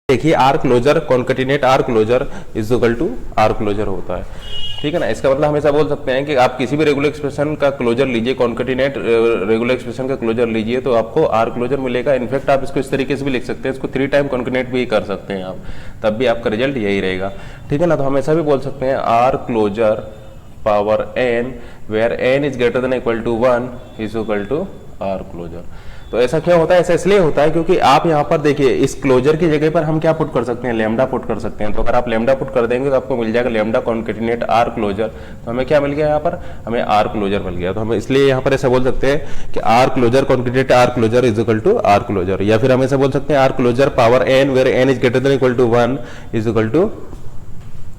देखिए R closure concatenate R closure is equal to R closure होता है, ठीक है ना। इसका मतलब हमेशा बोल सकते हैं कि आप किसी भी रेगुलर एक्सप्रेशन का क्लोजर लीजिए, कॉन्केटिनेट रेगुलर एक्सप्रेशन का क्लोजर लीजिए तो आपको आर क्लोजर मिलेगा। इनफैक्ट आप इसको इस तरीके से भी लिख सकते हैं, इसको 3 टाइम कॉन्केटिनेट भी कर सकते हैं आप, तब भी आपका रिजल्ट यही रहेगा, ठीक है ना। तो हम ऐसा भी बोल सकते हैं R closure power n where n is greater than equal to 1 is equal to R closure. तो ऐसा क्या होता है, ऐसा इसलिए होता है क्योंकि आप यहाँ पर देखिए इस क्लोजर की जगह पर हम क्या पुट कर सकते हैं, लेमडा पुट कर सकते हैं। तो अगर आप लेमडा पुट कर देंगे तो आपको मिल जाएगा लेमडा कॉन्केटिनेट आर क्लोजर। तो हमें क्या मिल गया यहाँ पर, हमें आर क्लोजर मिल गया। तो हम इसलिए यहाँ पर ऐसा बोल सकते हैं कि R closure concatenate R closure is equal to R closure, या फिर हम ऐसा बोल सकते हैं R closure power n where n is greater than equal to 1 is equal to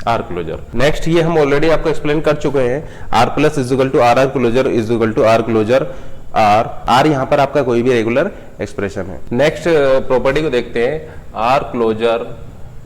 R closure. Next ये हम ऑलरेडी आपको एक्सप्लेन कर चुके हैं, R plus is equal to R R closure is equal to R closure R यहाँ पर आपका कोई भी रेगुलर एक्सप्रेशन है। नेक्स्ट प्रॉपर्टी को देखते हैं, R closure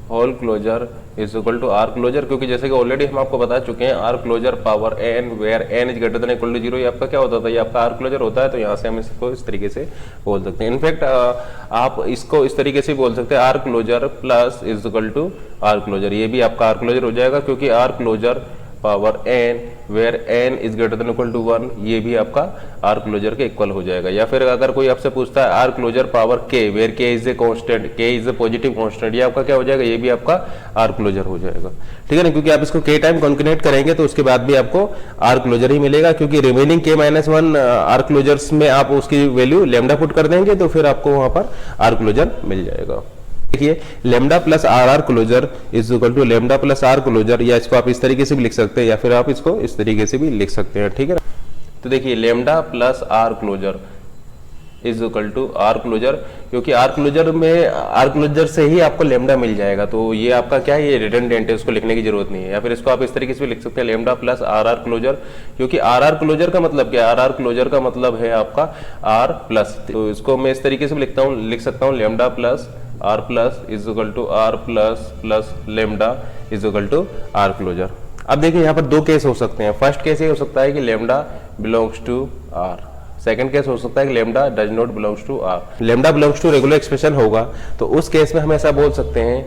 whole closure is equal to R closure, क्योंकि जैसे कि ऑलरेडी हम आपको बता चुके हैं R closure power n where n is greater than equal to 0 ये आपका क्या होता था, ये आपका आर क्लोजर होता है। तो यहाँ से हम इसको इस तरीके से बोल सकते हैं। इनफैक्ट आप इसको इस तरीके से बोल सकते हैं R closure plus is equal to R closure, ये भी आपका आर क्लोजर हो जाएगा क्योंकि R closure power n where n is greater than equal to 1 ये भी आपका आर क्लोजर के इक्वल हो जाएगा। या फिर अगर कोई आपसे पूछता है R closure power k where k is a constant, k is a positive constant, ये आपका क्या हो जाएगा, ये भी आपका आर क्लोजर हो जाएगा, ठीक है ना। क्योंकि आप इसको k टाइम कॉन्केटिनेट करेंगे तो उसके बाद भी आपको आर क्लोजर ही मिलेगा, क्योंकि रिमेनिंग k-1 आर क्लोजर्स में आप उसकी वैल्यू लेमडा पुट कर देंगे तो फिर आपको वहां पर आर क्लोजर मिल जाएगा। देखिए lambda plus R R closure is equal to lambda plus R closure, या इसको आप इस तरीके से भी लिख सकते हैं या फिर आप इसको इस तरीके से भी लिख सकते हैं, ठीक है ना। तो देखिए lambda plus R closure is equal to R closure, क्योंकि आर क्लोजर में आर क्लोजर से ही आपको लेमडा मिल जाएगा, तो ये आपका क्या है, ये रिडंडेंट है, उसको लिखने की जरूरत नहीं है। या फिर इसको आप इस तरीके से भी लिख सकते हैं lambda plus R R closure, क्योंकि आर आर क्लोजर का मतलब क्या है, आर आर क्लोजर का मतलब है आपका आर प्लस। तो इसको मैं इस तरीके से भी लिख सकता हूँ lambda plus R plus is equal to R plus plus lambda is equal to R closure. अब देखिए यहाँ पर दो केस हो सकते हैं। फर्स्ट केस ये हो सकता है कि lambda belongs to R, second case हो सकता है कि lambda does not belongs to R. Lambda belongs to regular expression होगा तो उस केस में हम ऐसा बोल सकते हैं,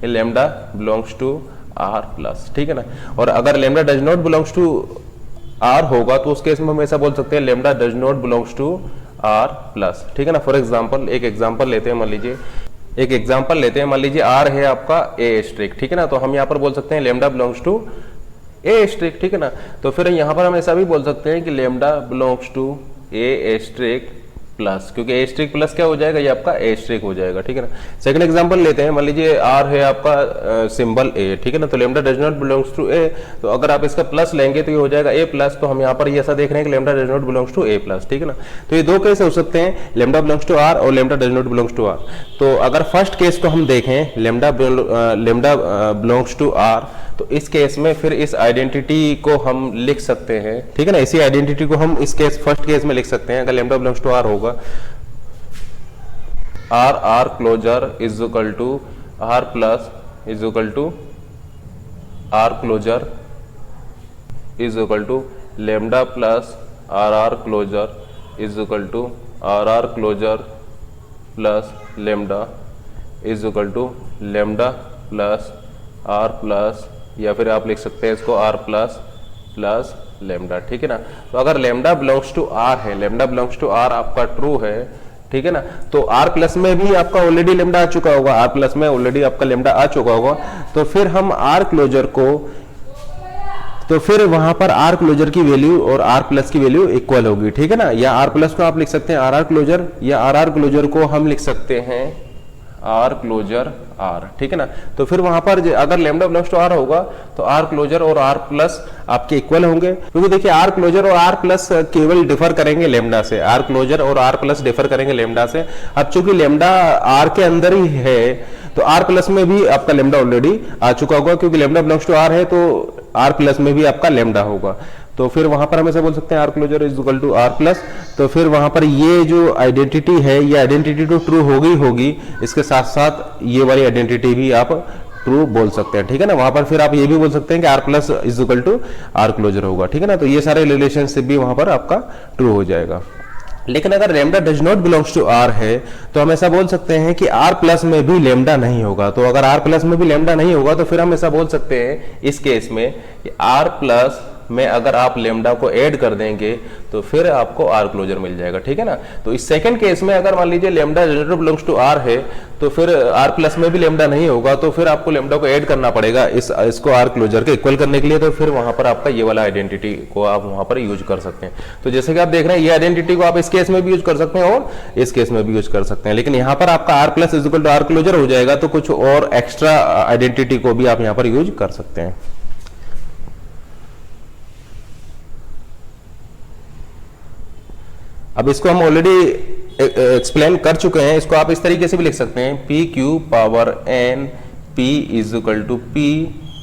कि lambda belongs to R plus, ठीक है ना। और अगर lambda does not belongs to R होगा तो उस केस में हम ऐसा बोल सकते हैं lambda does not belongs to R plus, ठीक है ना। फॉर एग्जाम्पल एक एग्जाम्पल लेते हैं, मान लीजिए आर है आपका ए स्ट्रिक, ठीक है ना। तो हम यहाँ पर बोल सकते हैं lambda belongs to asterisk, ठीक है ना। तो फिर यहाँ पर हम ऐसा भी बोल सकते हैं कि lambda belongs to A streak plus, क्योंकि ए स्ट्रिक प्लस क्या हो जाएगा, ये आपका ए स्ट्रिक हो जाएगा, ठीक है ना। सेकंड एग्जांपल लेते हैं, मान लीजिए आर है आपका सिंबल ए, ठीक है ना। तो lambda does not belongs to A, तो अगर आप इसका प्लस लेंगे तो ये हो जाएगा ए प्लस। तो हम यहाँ पर ये ऐसा देख रहे हैं कि lambda does not belongs to A plus, ठीक है ना। तो ये दो केस हो सकते हैं, लेमडा बिलोंग्स टू आर और lambda does not belongs to R. तो अगर फर्स्ट केस को हम देखें लेमडा बिलोंग्स टू आर, तो इस केस में फिर इस आइडेंटिटी को हम लिख सकते हैं, ठीक है ना। इसी आइडेंटिटी को हम इस केस फर्स्ट केस में लिख सकते हैं। अगर लेमडा बिलोंग्स टू आर होगा, R R closure is equal to R plus is equal to R closure is equal to lambda plus R R closure is equal to R R closure plus lambda is equal to lambda plus R plus, या फिर आप लिख सकते हैं इसको are plus plus lambda, ठीक है ना। तो अगर लेमडा बिलोंग्स टू आर है, लेमडा बिलोंग्स टू आर आपका ट्रू है, ठीक है ना। तो आर प्लस में भी आपका ऑलरेडी लेमडा आ चुका होगा, आर प्लस में ऑलरेडी आपका लेमडा आ चुका होगा, तो फिर हम आर क्लोजर को, तो फिर वहां पर आर क्लोजर की वैल्यू और आर प्लस की वैल्यू इक्वल होगी, ठीक है ना। या आर प्लस को आप लिख सकते हैं आर आर क्लोजर, या आर आर क्लोजर को हम लिख सकते हैं आर क्लोजर आर, ठीक है ना। तो फिर वहां पर अगर लेमडा बिलोंग्स टू आर होगा तो आर क्लोजर और आर प्लस आपके इक्वल होंगे, क्योंकि देखिए आर क्लोजर और आर प्लस केवल डिफर करेंगे लेमडा से, आर क्लोजर और आर प्लस डिफर करेंगे लेमडा से। अब चूंकि लेमडा आर के अंदर ही है तो आर प्लस में भी आपका लेमडा ऑलरेडी आ चुका होगा, क्योंकि लेमडा बिलोंग्स टू आर है तो आर प्लस में भी आपका लेमडा होगा। तो फिर वहां पर हम ऐसे बोल सकते हैं R closure is equal to R plus. तो फिर वहां पर ये जो आइडेंटिटी है, ये आइडेंटिटी तो ट्रू होगी, इसके साथ साथ ये वाली आइडेंटिटी भी आप ट्रू बोल सकते हैं, ठीक है ना। वहां पर फिर आप ये भी बोल सकते हैं कि R plus is equal to R closure होगा, ठीक है ना। तो ये सारे रिलेशनशिप भी वहां पर आपका ट्रू हो जाएगा। लेकिन अगर lambda does not belongs to R है तो हम ऐसा बोल सकते हैं कि आर प्लस में भी लेमडा नहीं होगा। तो अगर आर प्लस में भी लेमडा नहीं होगा तो फिर हम ऐसा बोल सकते हैं इस केस में कि आर प्लस में अगर आप लेमडा को ऐड कर देंगे तो फिर आपको आर क्लोजर मिल जाएगा, ठीक है ना। तो इस सेकंड केस में अगर मान लीजिए lambda does not belongs to R है तो फिर आर प्लस में भी लेमडा नहीं होगा, तो फिर आपको लेमडा को ऐड करना पड़ेगा इसको आर क्लोजर के इक्वल करने के लिए। तो फिर वहां पर आपका ये वाला आइडेंटिटी को आप वहां पर यूज कर सकते हैं। तो जैसे कि आप देख रहे हैं ये आइडेंटिटी को आप इस केस में भी यूज कर सकते हैं और इस केस में भी यूज कर सकते हैं, लेकिन यहाँ पर आपका R plus is equal to R closure हो जाएगा, तो कुछ और एक्स्ट्रा आइडेंटिटी को भी आप यहाँ पर यूज कर सकते हैं। अब इसको हम ऑलरेडी एक्सप्लेन कर चुके हैं। इसको आप इस तरीके से भी लिख सकते हैं P Q power N P is equal to P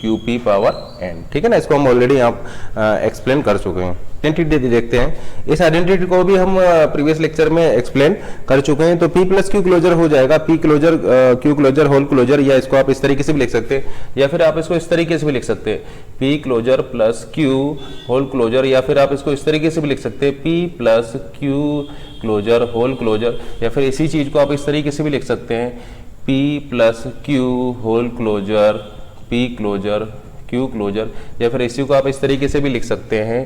Q P power N, ठीक है ना। इसको हम ऑलरेडी आप एक्सप्लेन कर चुके हैं। आइडेंटिटी देखते हैं, इस आइडेंटिटी को भी हम प्रीवियस लेक्चर में एक्सप्लेन कर चुके हैं। तो पी प्लस क्यू क्लोजर हो जाएगा, P closure Q closure whole closure, या इसको आप इस तरीके से भी लिख सकते हैं, या फिर आप इसको इस तरीके से भी लिख सकते हैं P closure plus Q whole closure, या फिर आप इसको इस तरीके से भी लिख सकते हैं P plus Q closure whole closure, या फिर इसी चीज को आप इस तरीके से भी लिख सकते हैं P plus Q whole closure P closure Q closure, या फिर इसी को आप इस तरीके से भी लिख सकते हैं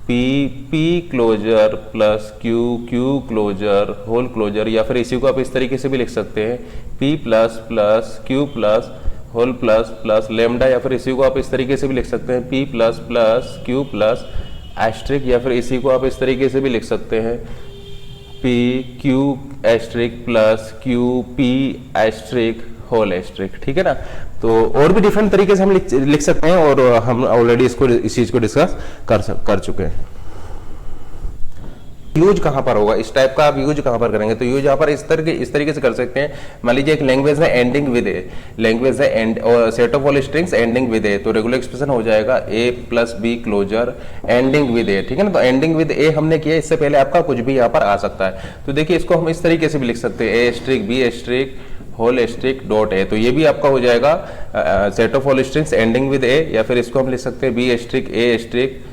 P closure plus Q Q closure whole closure, या फिर इसी को आप इस तरीके से भी लिख सकते हैं P plus plus Q plus whole plus plus lambda, या फिर इसी को आप इस तरीके से भी लिख सकते हैं P plus plus Q plus asterisk, या फिर इसी को आप इस तरीके से भी लिख सकते हैं P Q asterisk plus Q P asterisk whole asterisk, ठीक है ना। तो और भी डिफरेंट तरीके से हम लिख सकते हैं, और हम ऑलरेडी इस चीज को डिस्कस कर चुके हैं। यूज कहां पर होगा, इस टाइप का आप यूज कहां पर करेंगे, तो यूज यहाँ पर इस तरीके से कर सकते हैं। मान लीजिए एक लैंग्वेज है एंडिंग विद ए, लैंग्वेज है एंड और set of all strings ending with A, तो रेगुलर एक्सप्रेशन हो जाएगा A plus B closure ending with A, ठीक है ना। तो एंडिंग विद ए हमने किया, इससे पहले आपका कुछ भी यहाँ पर आ सकता है। तो देखिए इसको हम इस तरीके से भी लिख सकते हैं A star B star whole star dot A, तो ये भी आपका हो जाएगा set of all strings ending with A, या फिर इसको हम लिख सकते हैं B star A star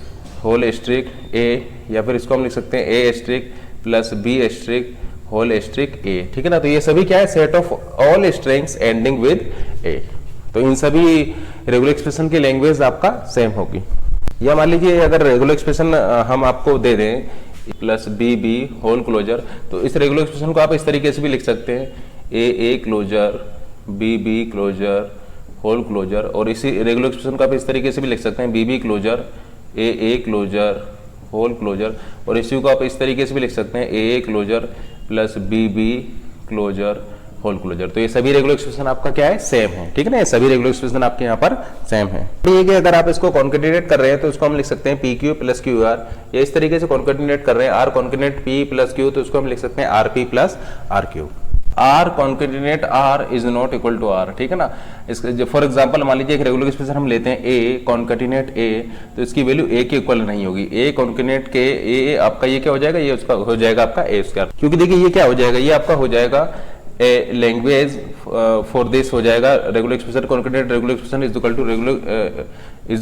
whole star A, या फिर इसको हम लिख सकते हैं A streak plus B star whole star A, ठीक है ना। तो ये सभी क्या है, set of all strings ending with A. तो इन सभी रेगुलर एक्सप्रेशन की लैंग्वेज आपका सेम होगी। या मान लीजिए अगर रेगुलर एक्सप्रेशन हम आपको दे दें plus B B whole closure, तो इस रेगुलर एक्सप्रेशन को आप इस तरीके से भी लिख सकते हैं A closure B closure whole closure, और इसी रेगुलर एक्सप्रेशन को आप इस तरीके से भी लिख सकते हैं B closure A closure whole closure, और इसी को आप इस तरीके से भी लिख सकते हैं A closure plus B closure whole closure. तो ये सभी रेगुलर एक्सप्रेशन आपका क्या है, सेम है, ठीक है ना। ये सभी रेगुलर एक्सप्रेशन आपके यहाँ पर सेम है। तो ये कि अगर आप इसको कॉन्केटिनेट कर रहे हैं तो इसको हम लिख सकते हैं P Q plus Q R, या इस तरीके से कॉन्केटिनेट कर रहे हैं R concatenate P plus Q, तो इसको हम लिख सकते हैं R P plus R Q. R concatenate R is not equal to R, ठीक है ना। इसके फॉर एग्जांपल मान लीजिए एक रेगुलर एक्सप्रेशन हम लेते हैं ए कॉन्केटिनेट ए, तो इसकी वैल्यू ए के इक्वल नहीं होगी। ए कॉन्केटिनेट के ए आपका ये क्या हो जाएगा, ये उसका हो जाएगा आपका ए स्क्वायर, क्योंकि देखिए ये क्या हो जाएगा, ये आपका हो जाएगा ए लैंग्वेज फॉर दिस हो जाएगा regular expression concatenate regular expression is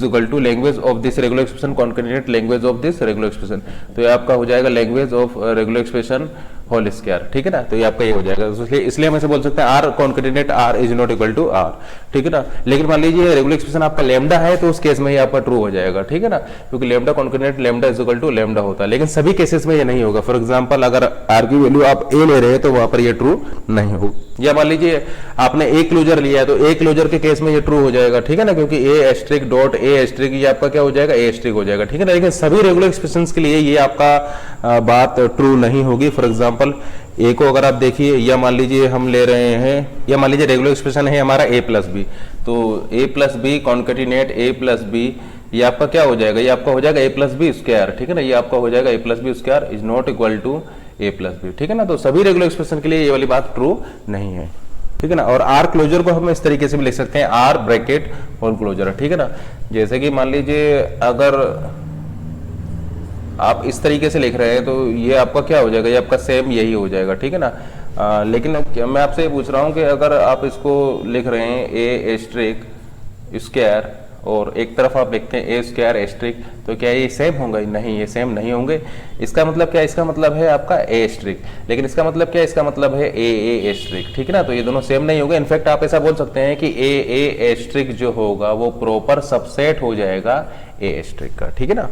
equal to language of this regular expression concatenate language of this regular expression, तो ये आपका हो जाएगा language of regular expression whole square, ठीक है ना। तो ये आपका ये हो जाएगा, इसलिए हम ऐसे बोल सकते हैं R concatenate R is not equal to R, ठीक है ना। लेकिन मान लीजिए रेगुलर एक्सप्रेशन आपका लैम्डा है तो उस केस में ये आपका ट्रू हो जाएगा, ठीक है ना, क्योंकि lambda concatenate lambda is equal to lambda होता है। लेकिन सभी केसेस में ये नहीं होगा। फॉर एग्जांपल अगर आर की वैल्यू आप ए ले रहे हैं तो वहां पर ये ट्रू नहीं होगा। या मान लीजिए आपने ए क्लोजर लिया है तो ए क्लोजर के केस में ये ट्रू हो जाएगा, ठीक है ना, क्योंकि ए एस्ट्रिक डॉट ए एस्ट्रिक ये आपका क्या हो जाएगा, ए एस्ट्रिक हो जाएगा, ठीक है ना। लेकिन सभी रेगुलर एक्सप्रेशंस के लिए ये आपका बात ट्रू नहीं होगी। फॉर एग्जांपल ए को अगर आप देखिए, या मान लीजिए हम ले रहे हैं, या मान लीजिए रेगुलर एक्सप्रेशन है हमारा ए प्लस बी, तो ए प्लस बी कॉन्केटिनेट ए प्लस बी, ये आपका क्या हो जाएगा, ये आपका हो जाएगा ए प्लस बी स्क्वायर, ठीक है ना। ये आपका हो जाएगा A plus B square is not equal to A plus B, ठीक है ना। तो सभी रेगुलर एक्सप्रेशन के लिए ये वाली बात ट्रू नहीं है, ठीक है ना। और आर क्लोजर को हम इस तरीके से भी लिख सकते हैं आर ब्रैकेट होल क्लोजर, ठीक है ना। जैसे कि मान लीजिए अगर आप इस तरीके से लिख रहे हैं तो ये आपका क्या हो जाएगा, ये आपका सेम यही हो जाएगा, ठीक है ना। लेकिन मैं आपसे ये पूछ रहा हूं कि अगर आप इसको लिख रहे हैं ए एस्ट्रिक स्क्वायर और एक तरफ आप देखते हैं ए स्क्वायर एस्ट्रिक, तो क्या ये सेम होंगे? नहीं, ये सेम नहीं होंगे। इसका मतलब क्या? इसका मतलब है आपका ए एस्ट्रिक, लेकिन इसका मतलब क्या? इसका मतलब है ए एस्ट्रिक, ठीक है ना। तो ये दोनों सेम नहीं होंगे। इनफैक्ट आप ऐसा बोल सकते हैं कि ए एस्ट्रिक जो होगा वो प्रॉपर सबसेट हो जाएगा ए एस्ट्रिक का, ठीक है ना।